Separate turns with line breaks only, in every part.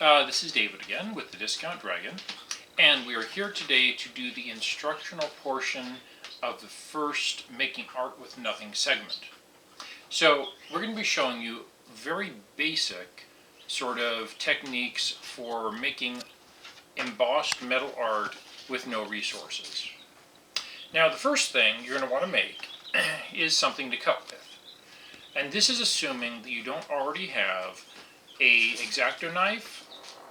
This is David again with the Discount Dragon, and we are here today to do the instructional portion of the first Making Art with Nothing segment. So we're going to be showing you very basic sort of techniques for making embossed metal art with no resources. Now the first thing you're going to want to make is something to cut with. And this is assuming that you don't already have a X-Acto knife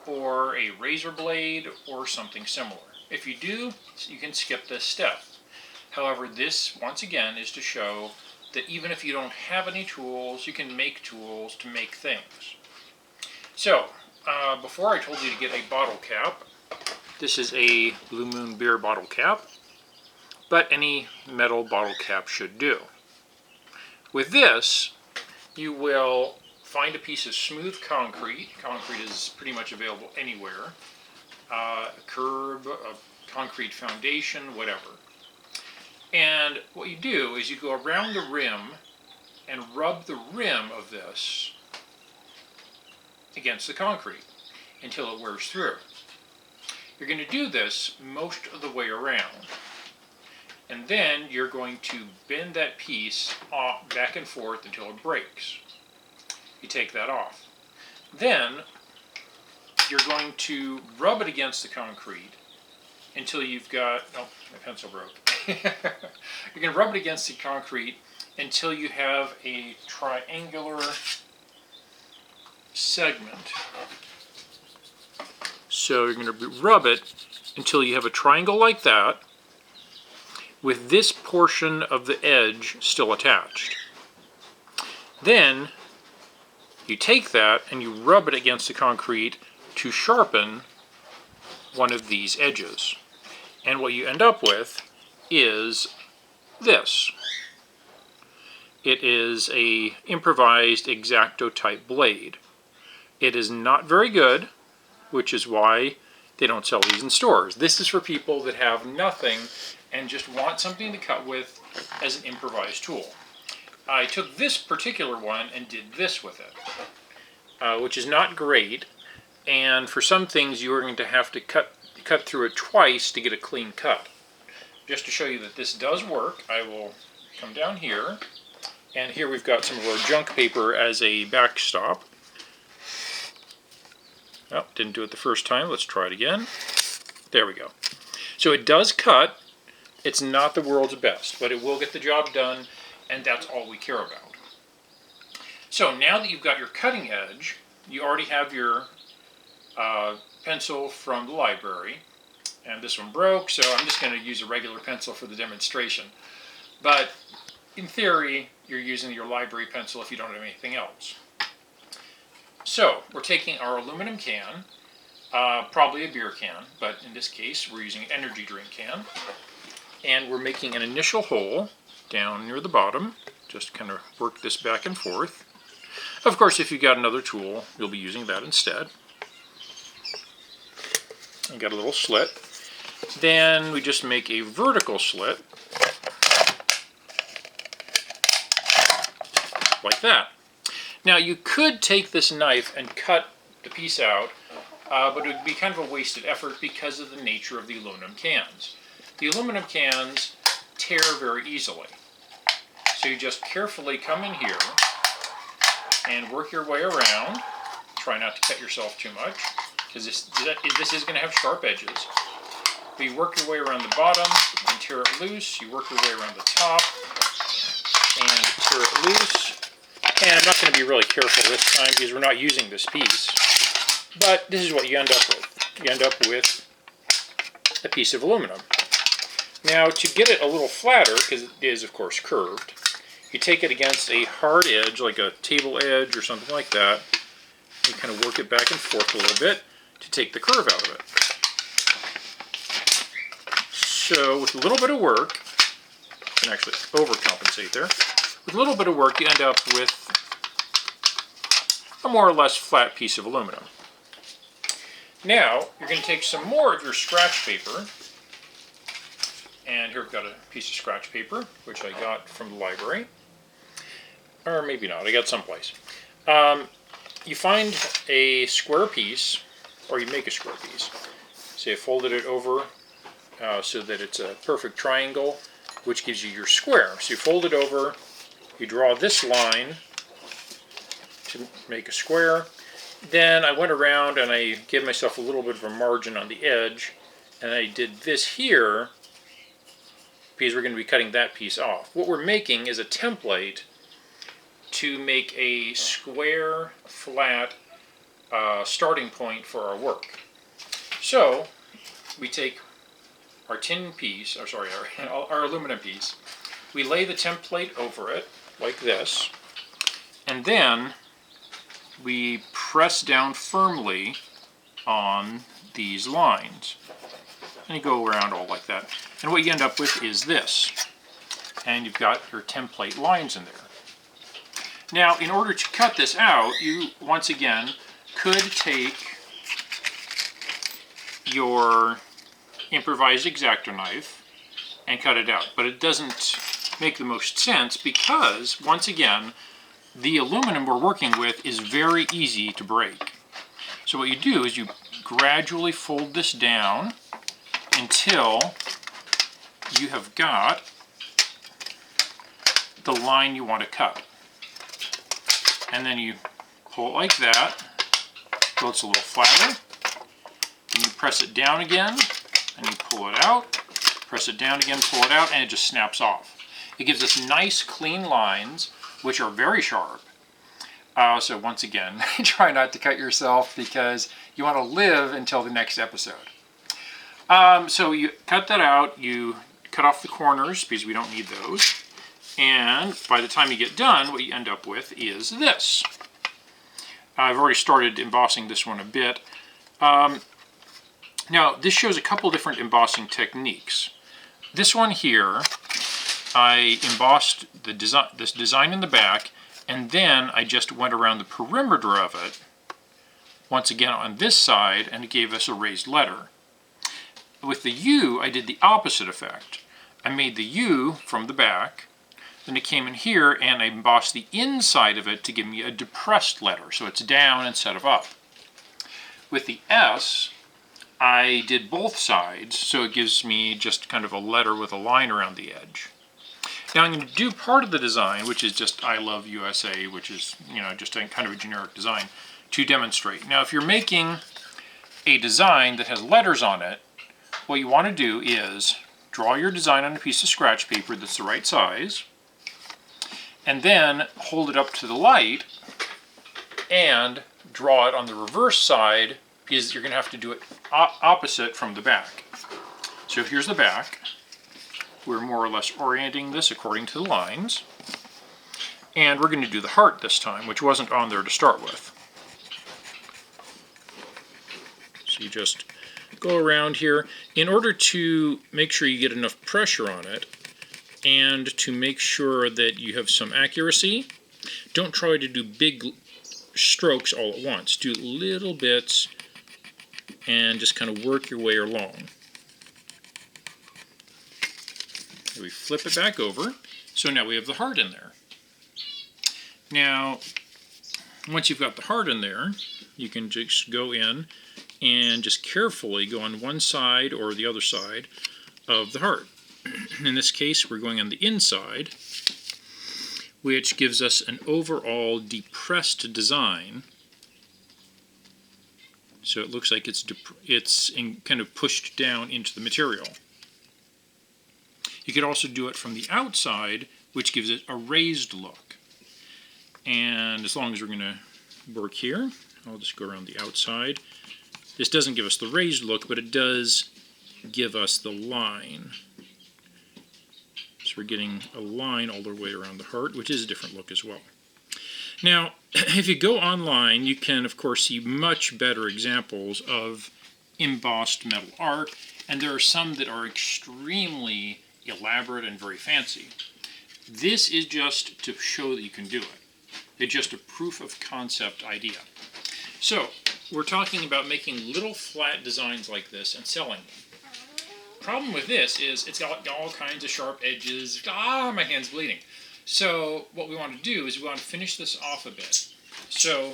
or a razor blade or something similar. If you do, you can skip this step. However, this once again is to show that even if you don't have any tools, you can make tools to make things. So, before I told you to get a bottle cap, this is a Blue Moon beer bottle cap, but any metal bottle cap should do. With this, you will find a piece of smooth concrete. Concrete is pretty much available anywhere. A curb, a concrete foundation, whatever. And what you do is you go around the rim and rub the rim of this against the concrete until it wears through. You're going to do this most of the way around. And then you're going to bend that piece off back and forth until it breaks. You take that off. Then you're going to rub it against the concrete until you've got, oh, my pencil broke. You're going to rub it against the concrete until you have a triangular segment. So you're going to rub it until you have a triangle like that, with this portion of the edge still attached. Then you take that and you rub it against the concrete to sharpen one of these edges. And what you end up with is this. It is a improvised X-Acto type blade. It is not very good, which is why they don't sell these in stores. This is for people that have nothing and just want something to cut with as an improvised tool. I took this particular one and did this with it, which is not great, and for some things you are going to have to cut through it twice to get a clean cut. Just to show you that this does work, I will come down here, and here we've got some of our junk paper as a backstop. Oh, didn't do it the first time, let's try it again. There we go. So it does cut. It's not the world's best, but it will get the job done, and that's all we care about. So now that you've got your cutting edge, you already have your pencil from the library, and this one broke, so I'm just going to use a regular pencil for the demonstration. But in theory, you're using your library pencil if you don't have anything else. So we're taking our aluminum can, probably a beer can, but in this case we're using an energy drink can. And we're making an initial hole down near the bottom. Just kind of work this back and forth. Of course, if you've got another tool, you'll be using that instead. And got a little slit. Then we just make a vertical slit, like that. Now you could take this knife and cut the piece out, but it would be kind of a wasted effort because of the nature of the aluminum cans. The aluminum cans tear very easily. So you just carefully come in here and work your way around. Try not to cut yourself too much, because this is going to have sharp edges. But you work your way around the bottom and tear it loose. You work your way around the top and tear it loose. And I'm not going to be really careful this time because we're not using this piece. But this is what you end up with. You end up with a piece of aluminum. Now, to get it a little flatter, because it is, of course, curved, you take it against a hard edge, like a table edge or something like that. You kind of work it back and forth a little bit to take the curve out of it. So, with a little bit of work, you can actually overcompensate there. With a little bit of work, you end up with a more or less flat piece of aluminum. Now, you're going to take some more of your scratch paper. And here we've got a piece of scratch paper, which I got from the library. Or maybe not, I got someplace. You find a square piece or you make a square piece. So you folded it over so that it's a perfect triangle, which gives you your square. So you fold it over, you draw this line to make a square. Then I went around and I gave myself a little bit of a margin on the edge, and I did this here because we're going to be cutting that piece off. What we're making is a template to make a square, flat starting point for our work. So we take our tin piece, or sorry, our aluminum piece, we lay the template over it like this, and then we press down firmly on these lines. And you go around all like that. And what you end up with is this. And you've got your template lines in there. Now, in order to cut this out, you, once again, could take your improvised X-Acto knife and cut it out. But it doesn't make the most sense because, once again, the aluminum we're working with is very easy to break. So what you do is you gradually fold this down until you have got the line you want to cut. And then you pull it like that, till it's a little flatter. Then you press it down again, and you pull it out. Press it down again, pull it out, and it just snaps off. It gives us nice, clean lines, which are very sharp. So once again, try not to cut yourself because you want to live until the next episode. So you cut that out, you cut off the corners because we don't need those. And by the time you get done, what you end up with is this. I've already started embossing this one a bit. Now, this shows a couple different embossing techniques. This one here, I embossed this design in the back, and then I just went around the perimeter of it, once again on this side, and it gave us a raised letter. With the U, I did the opposite effect. I made the U from the back, then it came in here, and I embossed the inside of it to give me a depressed letter, so it's down instead of up. With the S, I did both sides, so it gives me just kind of a letter with a line around the edge. Now I'm going to do part of the design, which is just I love USA, which is, you know, just a kind of a generic design, to demonstrate. Now if you're making a design that has letters on it, what you want to do is draw your design on a piece of scratch paper that's the right size, and then hold it up to the light and draw it on the reverse side, because you're going to have to do it opposite from the back. So here's the back. We're more or less orienting this according to the lines. And we're going to do the heart this time, which wasn't on there to start with. So you just go around here. In order to make sure you get enough pressure on it, and to make sure that you have some accuracy, don't try to do big strokes all at once. Do little bits and just kind of work your way along. We flip it back over, so now we have the heart in there. Now, once you've got the heart in there, you can just go in and just carefully go on one side or the other side of the heart. In this case, we're going on the inside, which gives us an overall depressed design. So it looks like it's kind of pushed down into the material. You could also do it from the outside, which gives it a raised look. And as long as we're going to work here, I'll just go around the outside. This doesn't give us the raised look, but it does give us the line. So we're getting a line all the way around the heart, which is a different look as well. Now, if you go online, you can, of course, see much better examples of embossed metal art, and there are some that are extremely elaborate and very fancy. This is just to show that you can do it. It's just a proof of concept idea. So, we're talking about making little flat designs like this and selling them. Problem with this is it's got all kinds of sharp edges. My hand's bleeding. So what we want to do is we want to finish this off a bit. So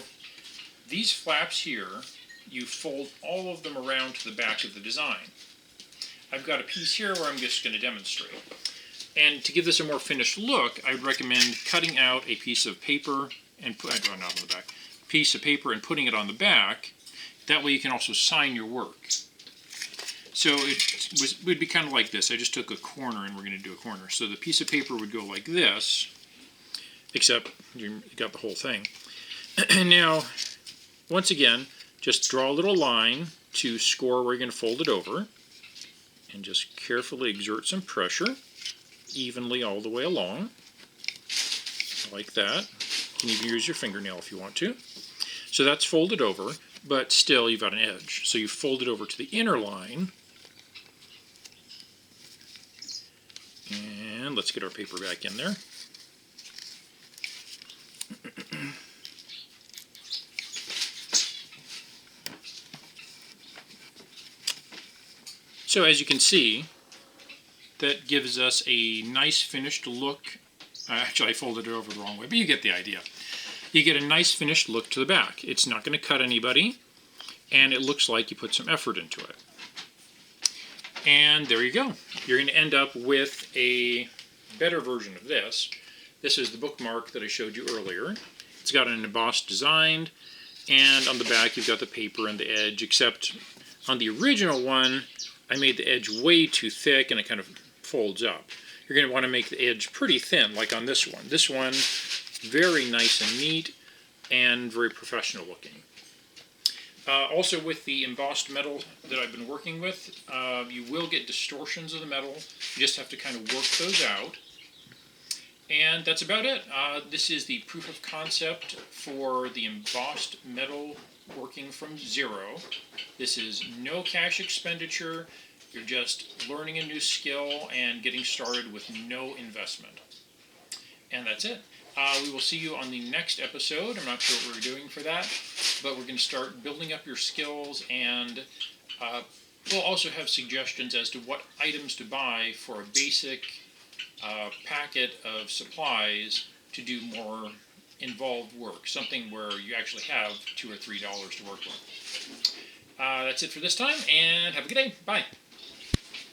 these flaps here you fold all of them around to the back of the design. I've got a piece here where I'm just going to demonstrate. And to give this a more finished look, I would recommend cutting out a piece of paper and piece of paper and putting it on the back. That way you can also sign your work. So it would be kind of like this. I just took a corner and we're going to do a corner. So the piece of paper would go like this, except you got the whole thing. And now, once again, just draw a little line to score where you're going to fold it over. And just carefully exert some pressure evenly all the way along, like that. You can even use your fingernail if you want to. So that's folded over, but still you've got an edge. So you fold it over to the inner line. And let's get our paper back in there. So as you can see, that gives us a nice finished look. Actually, I folded it over the wrong way, but you get the idea. You get a nice finished look to the back. It's not going to cut anybody, and it looks like you put some effort into it. And there you go. You're going to end up with a better version of this. This is the bookmark that I showed you earlier. It's got an embossed design, and on the back you've got the paper and the edge, except on the original one, I made the edge way too thick and it kind of folds up. You're going to want to make the edge pretty thin, like on this one. This one, very nice and neat and very professional looking. Also with the embossed metal that I've been working with, you will get distortions of the metal. You just have to kind of work those out. And that's about it. This is the proof of concept for the embossed metal working from zero. This is no cash expenditure. You're just learning a new skill and getting started with no investment. And that's it. We will see you on the next episode. I'm not sure what we're doing for that, but we're going to start building up your skills, and we'll also have suggestions as to what items to buy for a basic packet of supplies to do more involved work, something where you actually have $2 or $3 to work with. That's it for this time, and have a good day. Bye.